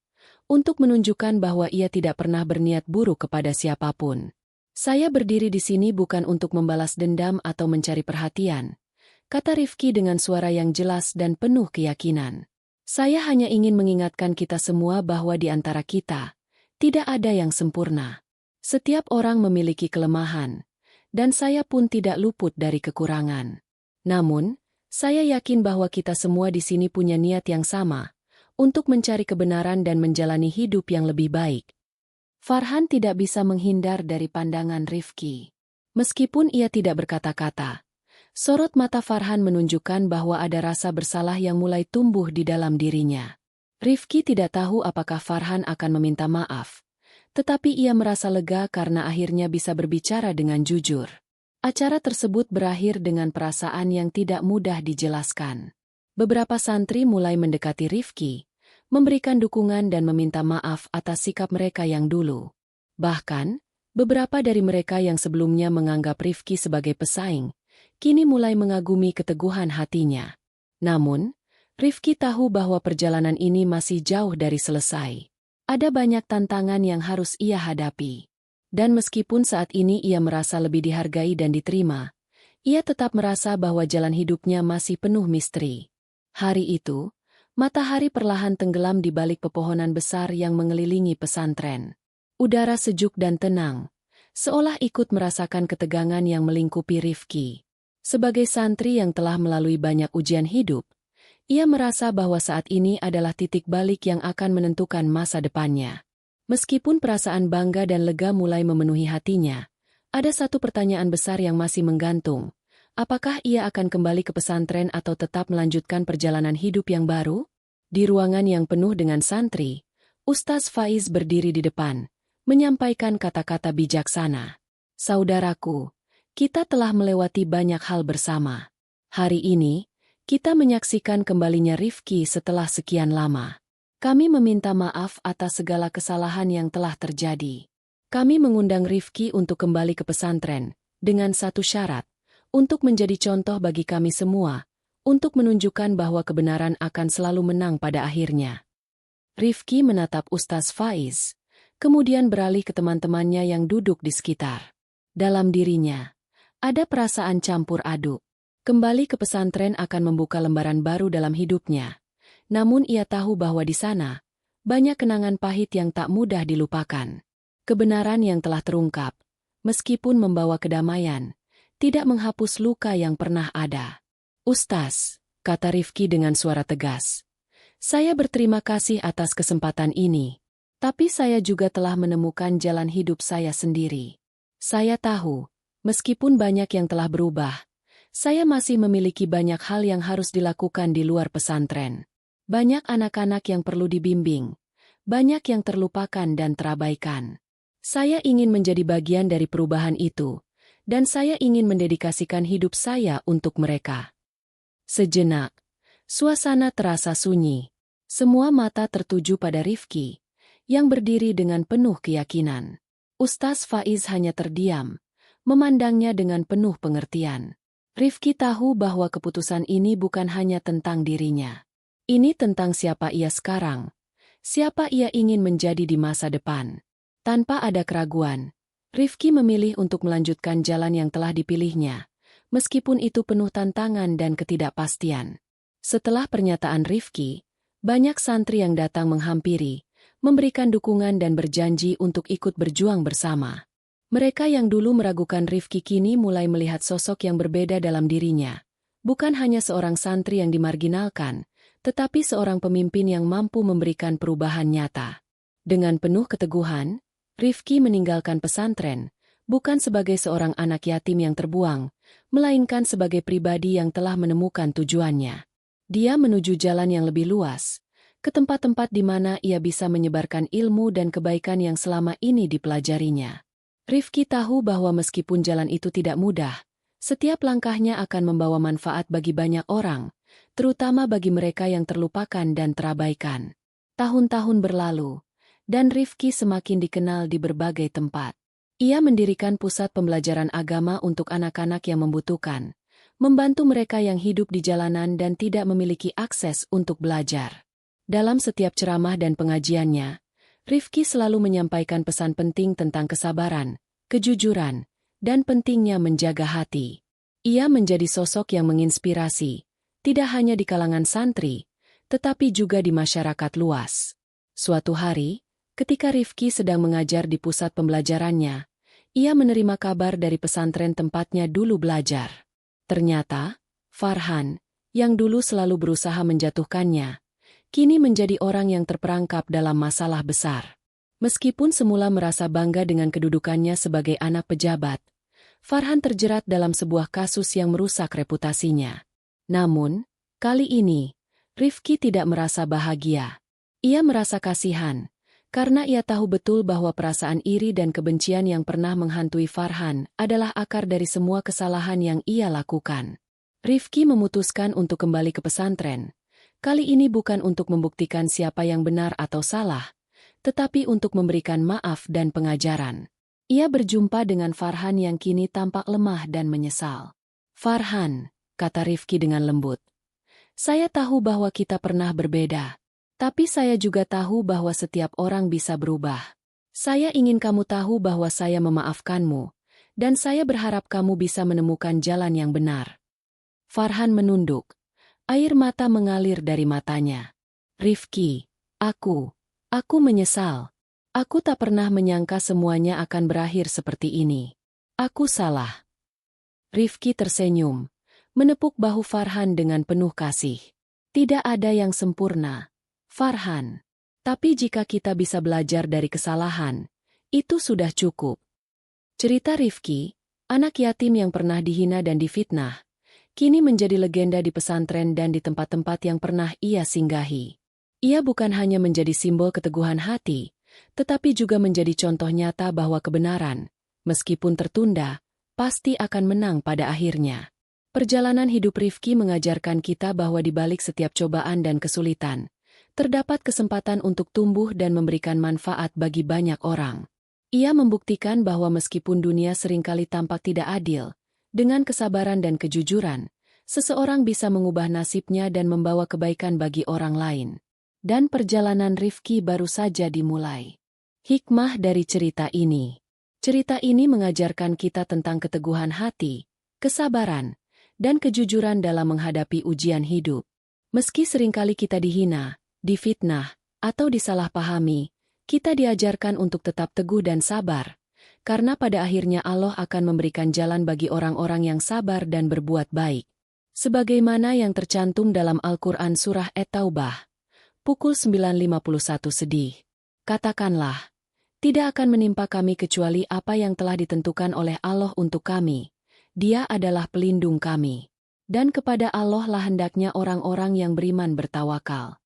untuk menunjukkan bahwa ia tidak pernah berniat buruk kepada siapapun. Saya berdiri di sini bukan untuk membalas dendam atau mencari perhatian, kata Rifki dengan suara yang jelas dan penuh keyakinan. Saya hanya ingin mengingatkan kita semua bahwa di antara kita, tidak ada yang sempurna. Setiap orang memiliki kelemahan, dan saya pun tidak luput dari kekurangan. Namun, saya yakin bahwa kita semua di sini punya niat yang sama, untuk mencari kebenaran dan menjalani hidup yang lebih baik. Farhan tidak bisa menghindar dari pandangan Rifki. Meskipun ia tidak berkata-kata, sorot mata Farhan menunjukkan bahwa ada rasa bersalah yang mulai tumbuh di dalam dirinya. Rifki tidak tahu apakah Farhan akan meminta maaf, tetapi ia merasa lega karena akhirnya bisa berbicara dengan jujur. Acara tersebut berakhir dengan perasaan yang tidak mudah dijelaskan. Beberapa santri mulai mendekati Rifki, memberikan dukungan dan meminta maaf atas sikap mereka yang dulu. Bahkan, beberapa dari mereka yang sebelumnya menganggap Rifki sebagai pesaing, kini mulai mengagumi keteguhan hatinya. Namun, Rifki tahu bahwa perjalanan ini masih jauh dari selesai. Ada banyak tantangan yang harus ia hadapi. Dan meskipun saat ini ia merasa lebih dihargai dan diterima, ia tetap merasa bahwa jalan hidupnya masih penuh misteri. Hari itu, matahari perlahan tenggelam di balik pepohonan besar yang mengelilingi pesantren. Udara sejuk dan tenang, seolah ikut merasakan ketegangan yang melingkupi Rifki. Sebagai santri yang telah melalui banyak ujian hidup, ia merasa bahwa saat ini adalah titik balik yang akan menentukan masa depannya. Meskipun perasaan bangga dan lega mulai memenuhi hatinya, ada satu pertanyaan besar yang masih menggantung. Apakah ia akan kembali ke pesantren atau tetap melanjutkan perjalanan hidup yang baru? Di ruangan yang penuh dengan santri, Ustaz Faiz berdiri di depan, menyampaikan kata-kata bijaksana. Saudaraku, kita telah melewati banyak hal bersama. Hari ini, kita menyaksikan kembalinya Rifki setelah sekian lama. Kami meminta maaf atas segala kesalahan yang telah terjadi. Kami mengundang Rifki untuk kembali ke pesantren, dengan satu syarat, untuk menjadi contoh bagi kami semua, untuk menunjukkan bahwa kebenaran akan selalu menang pada akhirnya. Rifki menatap Ustaz Faiz, kemudian beralih ke teman-temannya yang duduk di sekitar. Dalam dirinya, ada perasaan campur aduk. Kembali ke pesantren akan membuka lembaran baru dalam hidupnya. Namun ia tahu bahwa di sana, banyak kenangan pahit yang tak mudah dilupakan. Kebenaran yang telah terungkap, meskipun membawa kedamaian, tidak menghapus luka yang pernah ada. Ustaz, kata Rifki dengan suara tegas, saya berterima kasih atas kesempatan ini, tapi saya juga telah menemukan jalan hidup saya sendiri. Saya tahu, meskipun banyak yang telah berubah, saya masih memiliki banyak hal yang harus dilakukan di luar pesantren. Banyak anak-anak yang perlu dibimbing, banyak yang terlupakan dan terabaikan. Saya ingin menjadi bagian dari perubahan itu, dan saya ingin mendedikasikan hidup saya untuk mereka. Sejenak, suasana terasa sunyi. Semua mata tertuju pada Rifki, yang berdiri dengan penuh keyakinan. Ustaz Faiz hanya terdiam, memandangnya dengan penuh pengertian. Rifki tahu bahwa keputusan ini bukan hanya tentang dirinya. Ini tentang siapa ia sekarang, siapa ia ingin menjadi di masa depan. Tanpa ada keraguan, Rifki memilih untuk melanjutkan jalan yang telah dipilihnya, meskipun itu penuh tantangan dan ketidakpastian. Setelah pernyataan Rifki, banyak santri yang datang menghampiri, memberikan dukungan dan berjanji untuk ikut berjuang bersama. Mereka yang dulu meragukan Rifki kini mulai melihat sosok yang berbeda dalam dirinya. Bukan hanya seorang santri yang dimarginalkan, tetapi seorang pemimpin yang mampu memberikan perubahan nyata. Dengan penuh keteguhan, Rifki meninggalkan pesantren, bukan sebagai seorang anak yatim yang terbuang, melainkan sebagai pribadi yang telah menemukan tujuannya. Dia menuju jalan yang lebih luas, ke tempat-tempat di mana ia bisa menyebarkan ilmu dan kebaikan yang selama ini dipelajarinya. Rifki tahu bahwa meskipun jalan itu tidak mudah, setiap langkahnya akan membawa manfaat bagi banyak orang, terutama bagi mereka yang terlupakan dan terabaikan. Tahun-tahun berlalu, dan Rifki semakin dikenal di berbagai tempat. Ia mendirikan pusat pembelajaran agama untuk anak-anak yang membutuhkan, membantu mereka yang hidup di jalanan dan tidak memiliki akses untuk belajar. Dalam setiap ceramah dan pengajiannya, Rifki selalu menyampaikan pesan penting tentang kesabaran, kejujuran, dan pentingnya menjaga hati. Ia menjadi sosok yang menginspirasi, tidak hanya di kalangan santri, tetapi juga di masyarakat luas. Suatu hari, ketika Rifki sedang mengajar di pusat pembelajarannya, ia menerima kabar dari pesantren tempatnya dulu belajar. Ternyata, Farhan, yang dulu selalu berusaha menjatuhkannya, kini menjadi orang yang terperangkap dalam masalah besar. Meskipun semula merasa bangga dengan kedudukannya sebagai anak pejabat, Farhan terjerat dalam sebuah kasus yang merusak reputasinya. Namun, kali ini, Rifki tidak merasa bahagia. Ia merasa kasihan, karena ia tahu betul bahwa perasaan iri dan kebencian yang pernah menghantui Farhan adalah akar dari semua kesalahan yang ia lakukan. Rifki memutuskan untuk kembali ke pesantren. Kali ini bukan untuk membuktikan siapa yang benar atau salah, tetapi untuk memberikan maaf dan pengajaran. Ia berjumpa dengan Farhan yang kini tampak lemah dan menyesal. "Farhan," kata Rifki dengan lembut, "saya tahu bahwa kita pernah berbeda. Tapi saya juga tahu bahwa setiap orang bisa berubah. Saya ingin kamu tahu bahwa saya memaafkanmu, dan saya berharap kamu bisa menemukan jalan yang benar." Farhan menunduk. Air mata mengalir dari matanya. "Rifki, aku menyesal. Aku tak pernah menyangka semuanya akan berakhir seperti ini. Aku salah." Rifki tersenyum, menepuk bahu Farhan dengan penuh kasih. "Tidak ada yang sempurna, Farhan. Tapi jika kita bisa belajar dari kesalahan, itu sudah cukup." Cerita Rifki, anak yatim yang pernah dihina dan difitnah, kini menjadi legenda di pesantren dan di tempat-tempat yang pernah ia singgahi. Ia bukan hanya menjadi simbol keteguhan hati, tetapi juga menjadi contoh nyata bahwa kebenaran, meskipun tertunda, pasti akan menang pada akhirnya. Perjalanan hidup Rifki mengajarkan kita bahwa di balik setiap cobaan dan kesulitan, terdapat kesempatan untuk tumbuh dan memberikan manfaat bagi banyak orang. Ia membuktikan bahwa meskipun dunia seringkali tampak tidak adil, dengan kesabaran dan kejujuran, seseorang bisa mengubah nasibnya dan membawa kebaikan bagi orang lain. Dan perjalanan Rifki baru saja dimulai. Hikmah dari cerita ini. Cerita ini mengajarkan kita tentang keteguhan hati, kesabaran, dan kejujuran dalam menghadapi ujian hidup. Meski seringkali kita dihina, difitnah, atau disalahpahami, kita diajarkan untuk tetap teguh dan sabar. Karena pada akhirnya Allah akan memberikan jalan bagi orang-orang yang sabar dan berbuat baik. Sebagaimana yang tercantum dalam Al-Quran Surah At-Taubah, pukul 9.51 sedih. "Katakanlah, tidak akan menimpa kami kecuali apa yang telah ditentukan oleh Allah untuk kami. Dia adalah pelindung kami. Dan kepada Allah lah hendaknya orang-orang yang beriman bertawakal."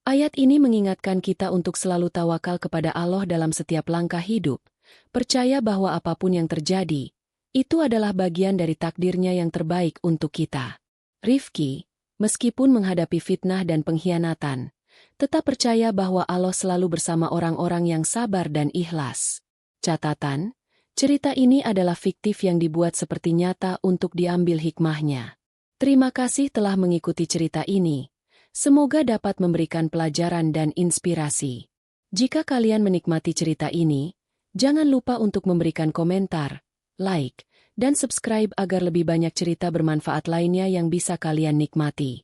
Ayat ini mengingatkan kita untuk selalu tawakal kepada Allah dalam setiap langkah hidup. Percaya bahwa apapun yang terjadi, itu adalah bagian dari takdirnya yang terbaik untuk kita. Rifki, meskipun menghadapi fitnah dan pengkhianatan, tetap percaya bahwa Allah selalu bersama orang-orang yang sabar dan ikhlas. Catatan, cerita ini adalah fiktif yang dibuat seperti nyata untuk diambil hikmahnya. Terima kasih telah mengikuti cerita ini. Semoga dapat memberikan pelajaran dan inspirasi. Jika kalian menikmati cerita ini, jangan lupa untuk memberikan komentar, like, dan subscribe agar lebih banyak cerita bermanfaat lainnya yang bisa kalian nikmati.